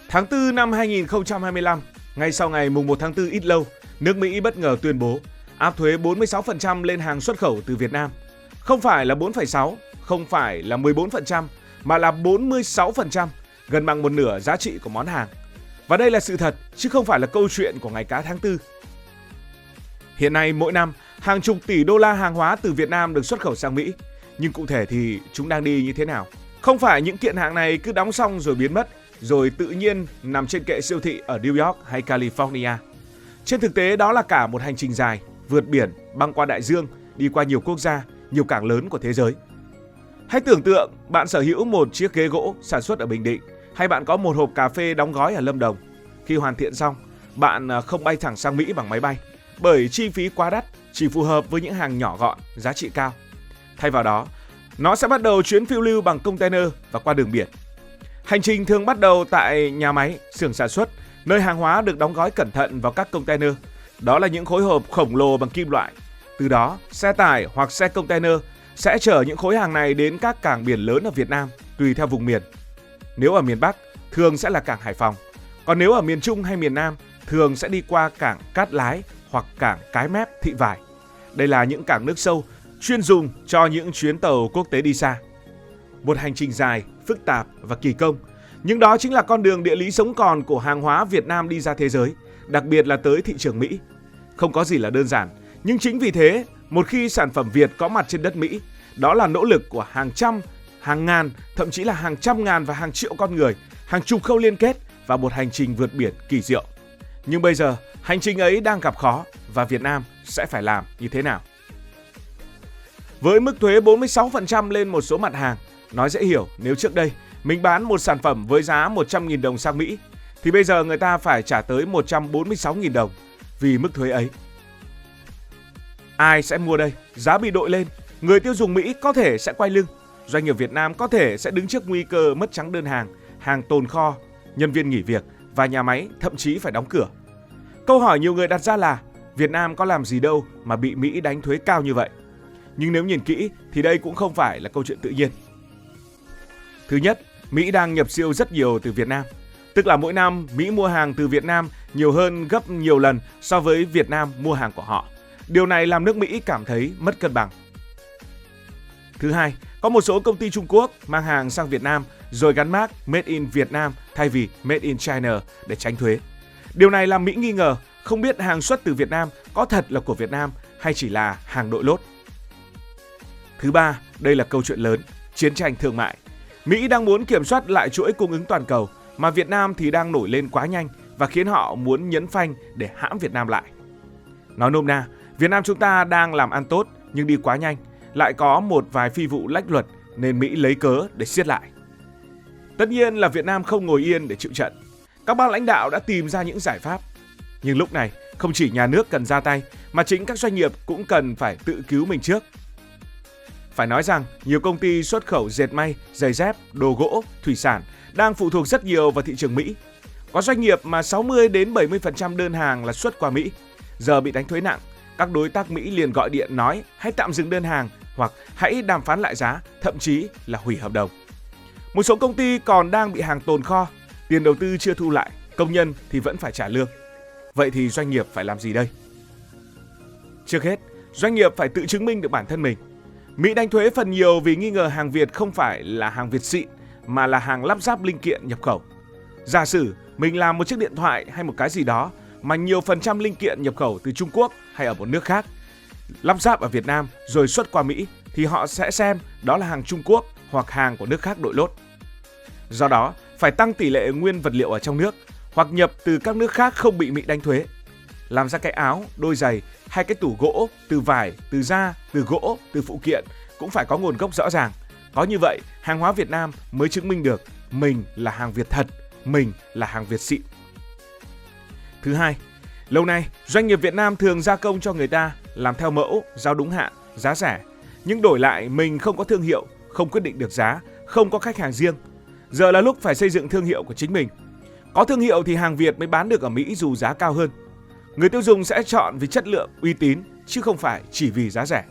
Tháng 4 năm 2025, ngay sau ngày mùng 1 tháng 4 ít lâu, nước Mỹ bất ngờ tuyên bố áp thuế 46% lên hàng xuất khẩu từ Việt Nam. Không phải là 4,6, không phải là 14%, mà là 46%, gần bằng một nửa giá trị của món hàng. Và đây là sự thật, chứ không phải là câu chuyện của ngày cá tháng 4. Hiện nay, mỗi năm, hàng chục tỷ đô la hàng hóa từ Việt Nam được xuất khẩu sang Mỹ. Nhưng cụ thể thì chúng đang đi như thế nào? Không phải những kiện hàng này cứ đóng xong rồi biến mất, rồi tự nhiên nằm trên kệ siêu thị ở New York hay California. Trên thực tế, đó là cả một hành trình dài, vượt biển, băng qua đại dương, đi qua nhiều quốc gia, nhiều cảng lớn của thế giới. Hãy tưởng tượng bạn sở hữu một chiếc ghế gỗ sản xuất ở Bình Định, hay bạn có một hộp cà phê đóng gói ở Lâm Đồng. Khi hoàn thiện xong, bạn không bay thẳng sang Mỹ bằng máy bay, bởi chi phí quá đắt, chỉ phù hợp với những hàng nhỏ gọn, giá trị cao. Thay vào đó, nó sẽ bắt đầu chuyến phiêu lưu bằng container và qua đường biển. Hành trình thường bắt đầu tại nhà máy, xưởng sản xuất, nơi hàng hóa được đóng gói cẩn thận vào các container. Đó là những khối hộp khổng lồ bằng kim loại. Từ đó, xe tải hoặc xe container sẽ chở những khối hàng này đến các cảng biển lớn ở Việt Nam, tùy theo vùng miền. Nếu ở miền Bắc, thường sẽ là cảng Hải Phòng. Còn nếu ở miền Trung hay miền Nam, thường sẽ đi qua cảng Cát Lái hoặc cảng Cái Mép, Thị Vải. Đây là những cảng nước sâu, chuyên dùng cho những chuyến tàu quốc tế đi xa. Một hành trình dài, phức tạp và kỳ công. Nhưng đó chính là con đường địa lý sống còn của hàng hóa Việt Nam đi ra thế giới, đặc biệt là tới thị trường Mỹ. Không có gì là đơn giản, nhưng chính vì thế, một khi sản phẩm Việt có mặt trên đất Mỹ, đó là nỗ lực của hàng trăm, hàng ngàn, thậm chí là hàng trăm ngàn và hàng triệu con người, hàng chục khâu liên kết và một hành trình vượt biển kỳ diệu. Nhưng bây giờ, hành trình ấy đang gặp khó và Việt Nam sẽ phải làm như thế nào? Với mức thuế 46% lên một số mặt hàng, nói dễ hiểu nếu trước đây mình bán một sản phẩm với giá 100.000 đồng sang Mỹ, thì bây giờ người ta phải trả tới 146.000 đồng vì mức thuế ấy. Ai sẽ mua đây? Giá bị đội lên, người tiêu dùng Mỹ có thể sẽ quay lưng, doanh nghiệp Việt Nam có thể sẽ đứng trước nguy cơ mất trắng đơn hàng, hàng tồn kho, nhân viên nghỉ việc và nhà máy thậm chí phải đóng cửa. Câu hỏi nhiều người đặt ra là Việt Nam có làm gì đâu mà bị Mỹ đánh thuế cao như vậy? Nhưng nếu nhìn kỹ thì đây cũng không phải là câu chuyện tự nhiên. Thứ nhất, Mỹ đang nhập siêu rất nhiều từ Việt Nam. Tức là mỗi năm Mỹ mua hàng từ Việt Nam nhiều hơn gấp nhiều lần so với Việt Nam mua hàng của họ. Điều này làm nước Mỹ cảm thấy mất cân bằng. Thứ hai, có một số công ty Trung Quốc mang hàng sang Việt Nam rồi gắn mác Made in Vietnam thay vì Made in China để tránh thuế. Điều này làm Mỹ nghi ngờ không biết hàng xuất từ Việt Nam có thật là của Việt Nam hay chỉ là hàng đội lốt. Thứ ba, đây là câu chuyện lớn, chiến tranh thương mại. Mỹ đang muốn kiểm soát lại chuỗi cung ứng toàn cầu, mà Việt Nam thì đang nổi lên quá nhanh và khiến họ muốn nhấn phanh để hãm Việt Nam lại. Nói nôm na, Việt Nam chúng ta đang làm ăn tốt nhưng đi quá nhanh, lại có một vài phi vụ lách luật nên Mỹ lấy cớ để siết lại. Tất nhiên là Việt Nam không ngồi yên để chịu trận. Các bang lãnh đạo đã tìm ra những giải pháp. Nhưng lúc này, không chỉ nhà nước cần ra tay, mà chính các doanh nghiệp cũng cần phải tự cứu mình trước. Phải nói rằng, nhiều công ty xuất khẩu dệt may, giày dép, đồ gỗ, thủy sản đang phụ thuộc rất nhiều vào thị trường Mỹ. Có doanh nghiệp mà 60-70% đơn hàng là xuất qua Mỹ. Giờ bị đánh thuế nặng, các đối tác Mỹ liền gọi điện nói hãy tạm dừng đơn hàng hoặc hãy đàm phán lại giá, thậm chí là hủy hợp đồng. Một số công ty còn đang bị hàng tồn kho, tiền đầu tư chưa thu lại, công nhân thì vẫn phải trả lương. Vậy thì doanh nghiệp phải làm gì đây? Trước hết, doanh nghiệp phải tự chứng minh được bản thân mình. Mỹ đánh thuế phần nhiều vì nghi ngờ hàng Việt không phải là hàng Việt xịn mà là hàng lắp ráp linh kiện nhập khẩu. Giả sử mình làm một chiếc điện thoại hay một cái gì đó mà nhiều phần trăm linh kiện nhập khẩu từ Trung Quốc hay ở một nước khác, lắp ráp ở Việt Nam rồi xuất qua Mỹ thì họ sẽ xem đó là hàng Trung Quốc hoặc hàng của nước khác đội lốt. Do đó, phải tăng tỷ lệ nguyên vật liệu ở trong nước hoặc nhập từ các nước khác không bị Mỹ đánh thuế. Làm ra cái áo, đôi giày hay cái tủ gỗ từ vải, từ da, từ gỗ, từ phụ kiện cũng phải có nguồn gốc rõ ràng. Có như vậy, hàng hóa Việt Nam mới chứng minh được mình là hàng Việt thật, mình là hàng Việt xịn. Thứ hai, lâu nay doanh nghiệp Việt Nam thường gia công cho người ta làm theo mẫu, giao đúng hạn, giá rẻ. Nhưng đổi lại mình không có thương hiệu, không quyết định được giá, không có khách hàng riêng. Giờ là lúc phải xây dựng thương hiệu của chính mình. Có thương hiệu thì hàng Việt mới bán được ở Mỹ dù giá cao hơn. Người tiêu dùng sẽ chọn vì chất lượng, uy tín chứ không phải chỉ vì giá rẻ.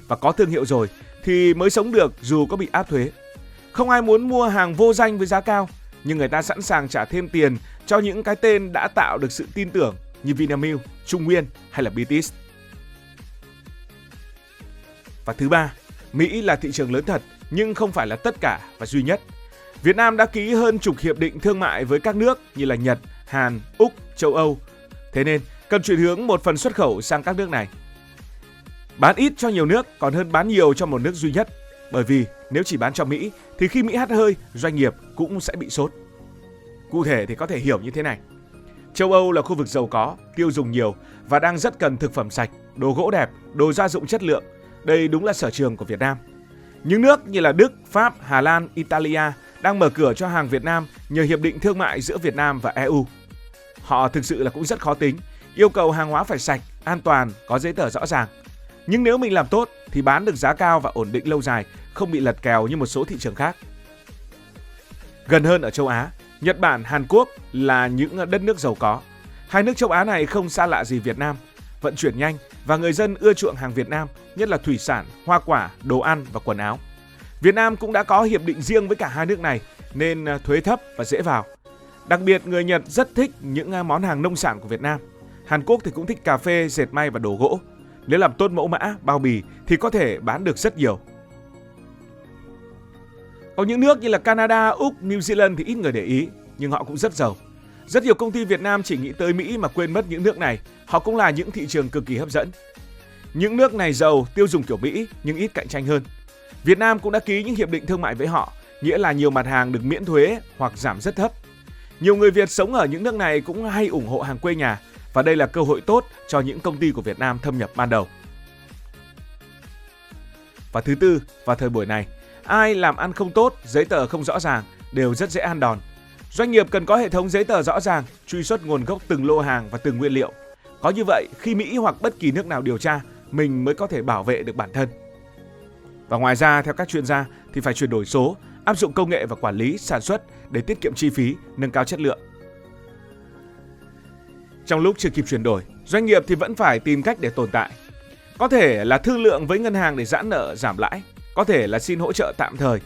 Và có thương hiệu rồi thì mới sống được dù có bị áp thuế. Không ai muốn mua hàng vô danh với giá cao, nhưng người ta sẵn sàng trả thêm tiền cho những cái tên đã tạo được sự tin tưởng như Vinamilk, Trung Nguyên hay là Beatrice. Và thứ ba, Mỹ là thị trường lớn thật nhưng không phải là tất cả và duy nhất. Việt Nam đã ký hơn chục hiệp định thương mại với các nước như là Nhật, Hàn, Úc, châu Âu. Thế nên cần chuyển hướng một phần xuất khẩu sang các nước này. Bán ít cho nhiều nước còn hơn bán nhiều cho một nước duy nhất. Bởi vì nếu chỉ bán cho Mỹ thì khi Mỹ hắt hơi, doanh nghiệp cũng sẽ bị sốt. Cụ thể thì có thể hiểu như thế này. Châu Âu là khu vực giàu có, tiêu dùng nhiều và đang rất cần thực phẩm sạch, đồ gỗ đẹp, đồ gia dụng chất lượng. Đây đúng là sở trường của Việt Nam. Những nước như là Đức, Pháp, Hà Lan, Italia đang mở cửa cho hàng Việt Nam nhờ hiệp định thương mại giữa Việt Nam và EU. Họ thực sự là cũng rất khó tính, yêu cầu hàng hóa phải sạch, an toàn, có giấy tờ rõ ràng. Nhưng nếu mình làm tốt thì bán được giá cao và ổn định lâu dài, không bị lật kèo như một số thị trường khác. Gần hơn ở châu Á, Nhật Bản, Hàn Quốc là những đất nước giàu có. Hai nước châu Á này không xa lạ gì Việt Nam, vận chuyển nhanh và người dân ưa chuộng hàng Việt Nam, nhất là thủy sản, hoa quả, đồ ăn và quần áo. Việt Nam cũng đã có hiệp định riêng với cả hai nước này nên thuế thấp và dễ vào. Đặc biệt người Nhật rất thích những món hàng nông sản của Việt Nam. Hàn Quốc thì cũng thích cà phê, dệt may và đồ gỗ. Nếu làm tốt mẫu mã, bao bì thì có thể bán được rất nhiều. Có những nước như là Canada, Úc, New Zealand thì ít người để ý, nhưng họ cũng rất giàu. Rất nhiều công ty Việt Nam chỉ nghĩ tới Mỹ mà quên mất những nước này. Họ cũng là những thị trường cực kỳ hấp dẫn. Những nước này giàu, tiêu dùng kiểu Mỹ nhưng ít cạnh tranh hơn. Việt Nam cũng đã ký những hiệp định thương mại với họ, nghĩa là nhiều mặt hàng được miễn thuế hoặc giảm rất thấp. Nhiều người Việt sống ở những nước này cũng hay ủng hộ hàng quê nhà và đây là cơ hội tốt cho những công ty của Việt Nam thâm nhập ban đầu. Và thứ tư, vào thời buổi này, ai làm ăn không tốt, giấy tờ không rõ ràng đều rất dễ ăn đòn. Doanh nghiệp cần có hệ thống giấy tờ rõ ràng, truy xuất nguồn gốc từng lô hàng và từng nguyên liệu. Có như vậy, khi Mỹ hoặc bất kỳ nước nào điều tra, mình mới có thể bảo vệ được bản thân. Và ngoài ra, theo các chuyên gia thì phải chuyển đổi số, áp dụng công nghệ và quản lý sản xuất để tiết kiệm chi phí, nâng cao chất lượng. Trong lúc chưa kịp chuyển đổi, doanh nghiệp thì vẫn phải tìm cách để tồn tại. Có thể là thương lượng với ngân hàng để giãn nợ, giảm lãi, có thể là xin hỗ trợ tạm thời.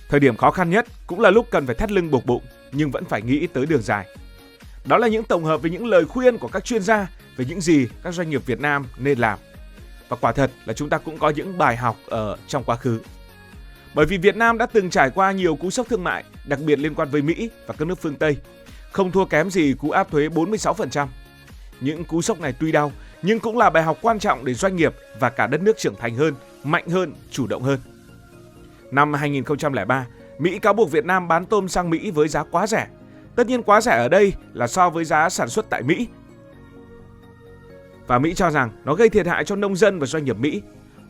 Thời điểm khó khăn nhất cũng là lúc cần phải thắt lưng buộc bụng, nhưng vẫn phải nghĩ tới đường dài. Đó là những tổng hợp về những lời khuyên của các chuyên gia về những gì các doanh nghiệp Việt Nam nên làm. Và quả thật là chúng ta cũng có những bài học ở trong quá khứ. Bởi vì Việt Nam đã từng trải qua nhiều cú sốc thương mại, đặc biệt liên quan với Mỹ và các nước phương Tây, không thua kém gì cú áp thuế 46%. Những cú sốc này tuy đau, nhưng cũng là bài học quan trọng để doanh nghiệp và cả đất nước trưởng thành hơn, mạnh hơn, chủ động hơn. Năm 2003, Mỹ cáo buộc Việt Nam bán tôm sang Mỹ với giá quá rẻ. Tất nhiên quá rẻ ở đây là so với giá sản xuất tại Mỹ. Và Mỹ cho rằng nó gây thiệt hại cho nông dân và doanh nghiệp Mỹ.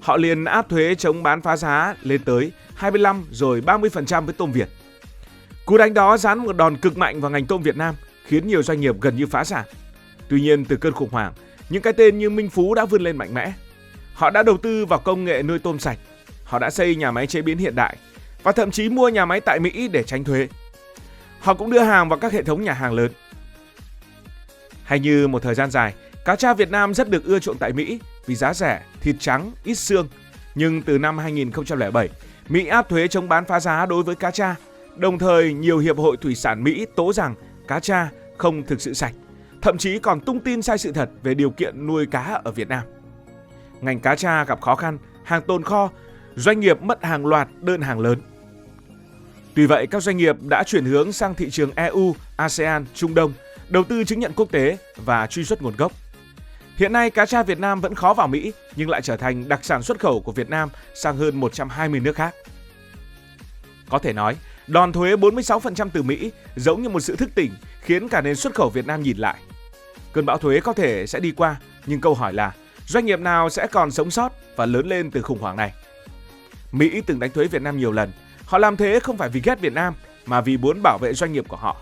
Họ liền áp thuế chống bán phá giá lên tới 25 rồi 30% với tôm Việt. Cú đánh đó giáng một đòn cực mạnh vào ngành tôm Việt Nam, khiến nhiều doanh nghiệp gần như phá sản. Tuy nhiên từ cơn khủng hoảng, những cái tên như Minh Phú đã vươn lên mạnh mẽ. Họ đã đầu tư vào công nghệ nuôi tôm sạch. Họ đã xây nhà máy chế biến hiện đại và thậm chí mua nhà máy tại Mỹ để tránh thuế. Họ cũng đưa hàng vào các hệ thống nhà hàng lớn. Hay như một thời gian dài, cá tra Việt Nam rất được ưa chuộng tại Mỹ vì giá rẻ, thịt trắng, ít xương. Nhưng từ năm 2007, Mỹ áp thuế chống bán phá giá đối với cá tra. Đồng thời, nhiều hiệp hội thủy sản Mỹ tố rằng cá tra không thực sự sạch, thậm chí còn tung tin sai sự thật về điều kiện nuôi cá ở Việt Nam. Ngành cá tra gặp khó khăn, hàng tồn kho, doanh nghiệp mất hàng loạt đơn hàng lớn. Tuy vậy, các doanh nghiệp đã chuyển hướng sang thị trường EU, ASEAN, Trung Đông, đầu tư chứng nhận quốc tế và truy xuất nguồn gốc. Hiện nay, cá tra Việt Nam vẫn khó vào Mỹ nhưng lại trở thành đặc sản xuất khẩu của Việt Nam sang hơn 120 nước khác. Có thể nói, đòn thuế 46% từ Mỹ giống như một sự thức tỉnh khiến cả nền xuất khẩu Việt Nam nhìn lại. Cơn bão thuế có thể sẽ đi qua, nhưng câu hỏi là doanh nghiệp nào sẽ còn sống sót và lớn lên từ khủng hoảng này? Mỹ từng đánh thuế Việt Nam nhiều lần. Họ làm thế không phải vì ghét Việt Nam mà vì muốn bảo vệ doanh nghiệp của họ.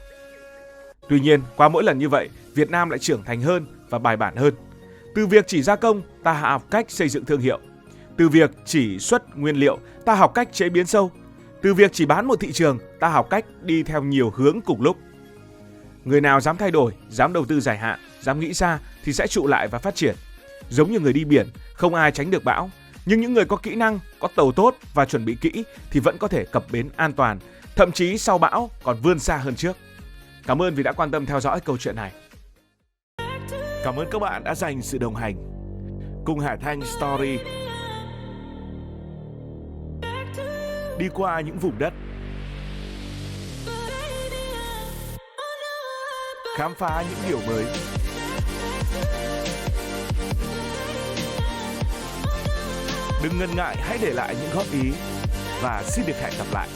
Tuy nhiên, qua mỗi lần như vậy, Việt Nam lại trưởng thành hơn và bài bản hơn. Từ việc chỉ gia công, ta học cách xây dựng thương hiệu. Từ việc chỉ xuất nguyên liệu, ta học cách chế biến sâu. Từ việc chỉ bán một thị trường, ta học cách đi theo nhiều hướng cùng lúc. Người nào dám thay đổi, dám đầu tư dài hạn, dám nghĩ xa thì sẽ trụ lại và phát triển. Giống như người đi biển, không ai tránh được bão. Nhưng những người có kỹ năng, có tàu tốt và chuẩn bị kỹ thì vẫn có thể cập bến an toàn, thậm chí sau bão còn vươn xa hơn trước. Cảm ơn vì đã quan tâm theo dõi câu chuyện này. Cảm ơn các bạn đã dành sự đồng hành cùng Hải Thanh Story. Đi qua những vùng đất, khám phá những điều mới. Đừng ngần ngại, hãy để lại những góp ý và xin được hẹn gặp lại.